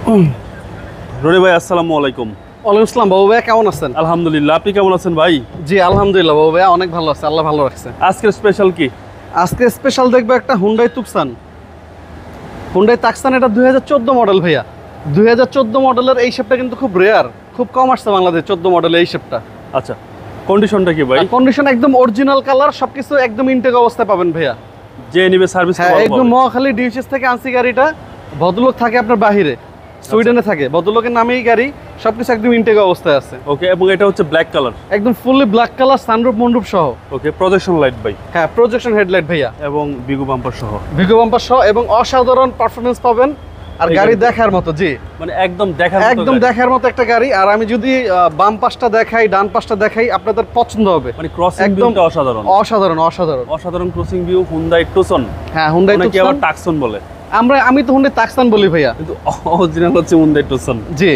রনি ভাই আসসালামু আলাইকুম। ওয়ালাইকুম আসসালাম বাবু ভাই, কেমন আছেন? আলহামদুলিল্লাহ, আপনি কেমন আছেন ভাই? জি আলহামদুলিল্লাহ বাবু ভাই, অনেক ভালো আছে, আল্লাহ ভালো রাখছে। আজকের স্পেশাল কি? আজকে স্পেশাল দেখবো একটা হুন্ডাই তুকসান। হুন্ডাই তাকসান, এটা 2014 মডেল ভাইয়া। 2014 মডেলের এই শেপটা কিন্তু খুব রেয়ার, খুব কম আসছে বাংলাদেশ 14 মডেলের এই শেপটা। আচ্ছা, কন্ডিশনটা কি ভাই? কন্ডিশন একদম অরিজিনাল কালার, সবকিছু একদম ইনটেক অবস্থায় পাবেন ভাইয়া। যে নিবে সার্ভিস হ্যাঁ, একদম মহাখালী ডিউসিস থেকে আনছি গাড়িটা। ভদ্রলোক থাকে আপনার বাহিরে, সুইডেনে থাকে, ভদ্রলোকের নামেই গাড়ি, সবকিছু একদম ইনটেক অবস্থায় আছে। ওকে, এবং এটা হচ্ছে ব্ল্যাক কালার, একদম ফুললি ব্ল্যাক কালার, সানরুফ মন্ডুপ সহ। ওকে, প্রজেকশন লাইট ভাই, হ্যাঁ প্রজেকশন হেডলাইট ভাইয়া, এবং বিগু বাম্পার সহ। ভিগো বাম্পার সহ, এবং অসাধারণ পারফরমেন্স পাবেন। আর গাড়ি দেখার মতো, জি মানে একদম দেখার মতো একটা গাড়ি। আর আমি যদি বাম পাশটা দেখাই, ডান পাশটা দেখাই, আপনাদের পছন্দ হবে। মানে ক্রসিং একদম ভিউটা অসাধারণ অসাধারণ অসাধারণ অসাধারণ ক্রসিং ভিউ। হুন্ডাই টুসন, হ্যাঁ হুন্ডাই নাকি আবার তুকসান। টাকসন বলে? আমি তো হুন্ডাই তাকসান বলি ভাইয়া, কিন্তু অরিজিনাল হচ্ছে হুন্ডাই টুসন। জি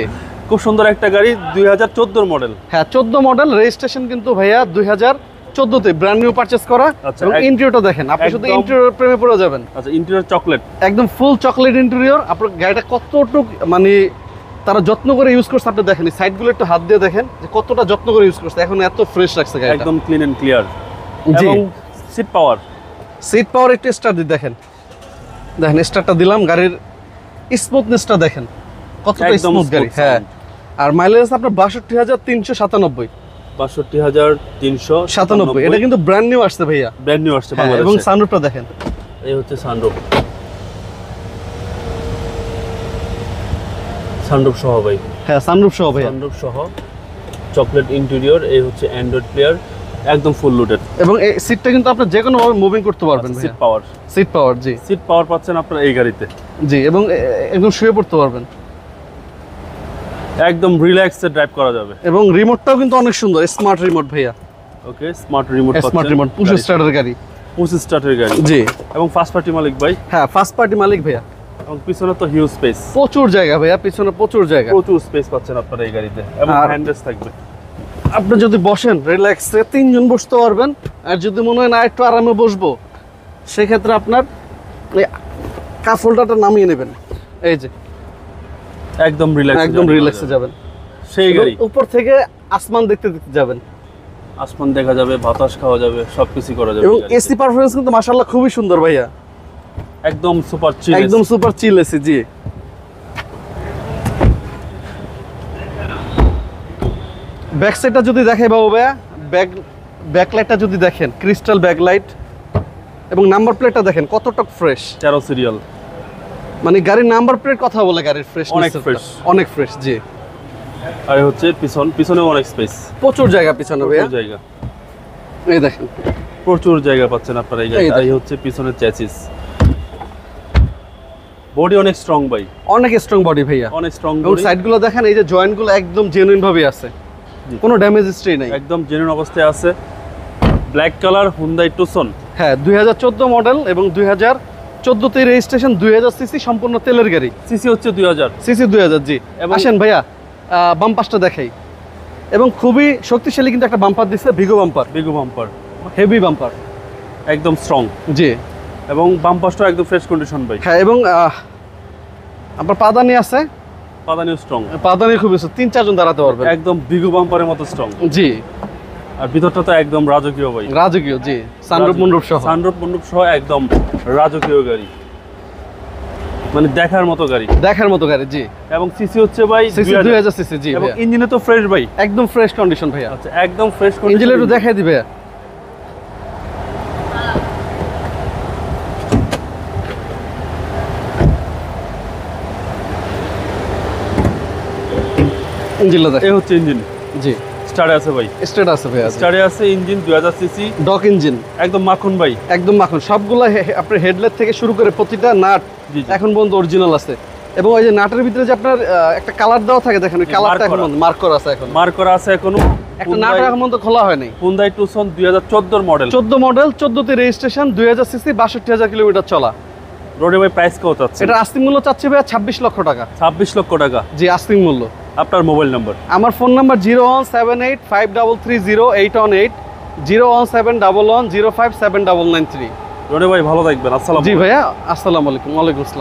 খুব সুন্দর একটা গাড়ি, 2014 মডেল। হ্যাঁ 14 মডেল, রেজিস্ট্রেশন কিন্তু ভাইয়া 2014 ব্র্যান্ড নিউ পারচেজ করা। আচ্ছা, এবং ইন্টেরিয়রটা দেখেন, আপনি শুধু ইন্টেরিয়র প্রেমে পড়ে যাবেন। আচ্ছা, ইন্টেরিয়র চকলেট, একদম ফুল চকলেট ইন্টেরিয়র। আপনার গাড়িটা কতটুক মানে তারা যত্ন করে ইউজ করছে আপনি দেখেন। সাইডগুলো একটু হাত দিয়ে দেখেন যে কতটা যত্ন করে ইউজ করছে, এখন এত ফ্রেশ লাগছে গাড়িটা, একদম ক্লিন এন্ড ক্লিয়ার। জি। এবং সিট পাওয়ার, সিট পাওয়ার একটু স্টার দিয়ে দেখেন, স্টারটা দিলাম, গাড়ির স্মুথনেসটা দেখেন কতটা একদম স্মুথ গাড়ি। smooth হ্যাঁ, sound। আর মাইলেজ আপনার 62,397। 62,397। এটা কিন্তু ব্র্যান্ড নিউ আসছে ভাইয়া, ব্র্যান্ড নিউ আসছে এবং বাংলাদেশে। সানরুফটা দেখেন, এই হচ্ছে সানরুফ, সানরুফ সহ ভাই। হ্যাঁ সানরুফ সহ ভাইয়া, সানরুফ সহ চকলেট ইন্টেরিয়র। এই হচ্ছে অ্যান্ড্রয়েড প্লেয়ার, একদম ফুল লোডেড। এবং এই সিটটা কিন্তু আপনি যে কোনো ভাবে মুভিং করতে পারবেন। সিট পাওয়ার, সিট পাওয়ার, জি সিট পাওয়ার পাচ্ছেন আপনারা এই গাড়িতে। জি, এবং একদম শুয়ে পড়তে পারবেন, একদম রিল্যাক্সে ড্রাইভ করা যাবে। এবং রিমোটটাও কিন্তু অনেক সুন্দর, স্মার্ট রিমোট ভাইয়া। Okay, smart remote, smart remote, push স্টার্টের গাড়ি, পুশ স্টার্টের গাড়ি। জি, এবং ফার্স্ট পার্টি মালিক ভাই। হ্যাঁ ফার্স্ট পার্টি মালিক ভাইয়া। এবং পিছনে তো হিউজ স্পেস, প্রচুর জায়গা ভাইয়া, পিছনে প্রচুর জায়গা, প্রচুর স্পেস পাচ্ছেন আপনারা এই গাড়িতে। এবং আর হ্যান্ডরেস্ট থাকবে, আপনি যদি বসেন রিল্যাক্সে 3 জন বসতে পারবেন। আর যদি মনে হয় না একটু আরামে বসবো, সেক্ষেত্রে আপনার এই কাপ হোল্ডারটা নামিয়ে নেবেন, এই যে একদম রিল্যাক্স, একদম রিল্যাক্সে যাবেন। সেই গাড়ি, উপর থেকে আসমান দেখতে দেখতে যাবেন, আসমান দেখা যাবে, বাতাস খাওয়া যাবে, সবকিছু করা যাবে। এবং এসি পারফরম্যান্স কিন্তু মাশাআল্লাহ খুবই সুন্দর ভাইয়া, একদম সুপার চিল, একদম সুপার চিল এসি। জি, ব্যাক সাইডটা যদি দেখাই বাবু ভাইয়া, ব্যাকলাইটটা যদি দেখেন, ক্রিস্টাল ব্যাকলাইট, এবং নাম্বার প্লেটটা দেখেন কতটা ফ্রেশ। 13 সিরিয়াল, মানে গাড়ির নাম্বার প্লেট কথা বলে গাড়ির ফ্রেশ, অনেক fresh। অনেক ফ্রেশ। জি, আর হচ্ছে পিছনেও অনেক স্পেস, প্রচুর জায়গা পিছনে ভাইয়া, প্রচুর জায়গা, এই দেখেন প্রচুর জায়গা পাচ্ছেন আপনারা এই গাড়িতে। দেখেন। এই হচ্ছে পিছনের চ্যাসিস, বডি অনেক স্ট্রং ভাই, অনেক স্ট্রং বডি ভাইয়া, অনেক স্ট্রং এবং বডি। সাইডগুলো দেখেন, এই যে জয়েন্টগুলো একদম জেনুইন ভাবে আছে, কোনো ড্যামেজ হিস্ট্রি নাই, একদম জেনুইন অবস্থায় আছে। Black colour Hyundai Tucson. হ্যাঁ 2014 মডেল, এবং 2014 রেজিস্ট্রেশন, 2000 সিসি, সম্পূর্ণ তেলের গাড়ি। সিসি হচ্ছে 2000, সিসি 2000। জি, এবং- আসেন ভাইয়া বাম পাশটা দেখাই। এবং খুবই শক্তিশালী কিন্তু একটা বাম্পার দিচ্ছে, Vigo bumper, Vigo bumper, heavy bumper, একদম স্ট্রং। জি। এবং বাম্পারটাও একদম ফ্রেশ কন্ডিশন ভাই। হ্যাঁ, এবং আপনার পাদানি আছে, পাদানিও স্ট্রং, পাদানি খুবই 3-4 জন দাঁড়াতে পারবেন, একদম বিগু বাম্পারের মতো স্ট্রং। জি। আর ভিতরটা তো একদম রাজকীয় ভাই, রাজকীয়, জি, সানরুফ মন্ডপ সহ, সানরুফ মন্ডপ সহ একদম রাজকীয় গাড়ি, মানে দেখার মতো গাড়ি, দেখার মতো গাড়ি। জি, এবং সিসি হচ্ছে ভাই সিসি 2000 সিসি। জি, এবং ভাইয়া। ইঞ্জিনে তো ফ্রেশ ভাই, একদম ফ্রেশ কন্ডিশন ভাইয়া। আচ্ছা একদম ফ্রেশ ইঞ্জিন একটু দেখাই দিবে। ইঞ্জিনটা দেখেন, এই হচ্ছে ইঞ্জিন, জি স্টারে আছে ভাই, স্টেট আছে ভাইয়া, স্টারে আছে ইঞ্জিন 2000 সিসি, ডক ইঞ্জিন, একদম মাখন ভাই, একদম মাখন। সবগুলা আপনার হেডলাইট থেকে শুরু করে প্রতিটা নাট জি, জি। এখন পর্যন্ত অরিজিনাল আছে। এবং ওই যে নাটের ভিতরে যে আপনার একটা কালার দেওয়া থাকে, দেখেন ওই কালারটা এখন মার্ক করা আছে, এখন মার্ক করা আছে এখনো। একটা নাট এখন পর্যন্ত খোলা হয় নাই। Hyundai Tucson 2014 model, 14 model, 14 registration, 2000 CC, 62,000 kilometre চলা। রোডে ভাই প্রাইস কত আছে? এটা আস্তিং মূল্য চাচ্ছি ভাইয়া 26 লক্ষ টাকা। 26 লক্ষ টাকা। জি, আস্তিং মূল্য। আপনার মোবাইল নাম্বার? আমার ফোন নাম্বার 01785330818, 01711057993। রনি ভাই ভালো থাকবেন। আসসালাম। জি ভাইয়া, আসসালামু আলাইকুম। ওয়ালাইকুম আসসালাম।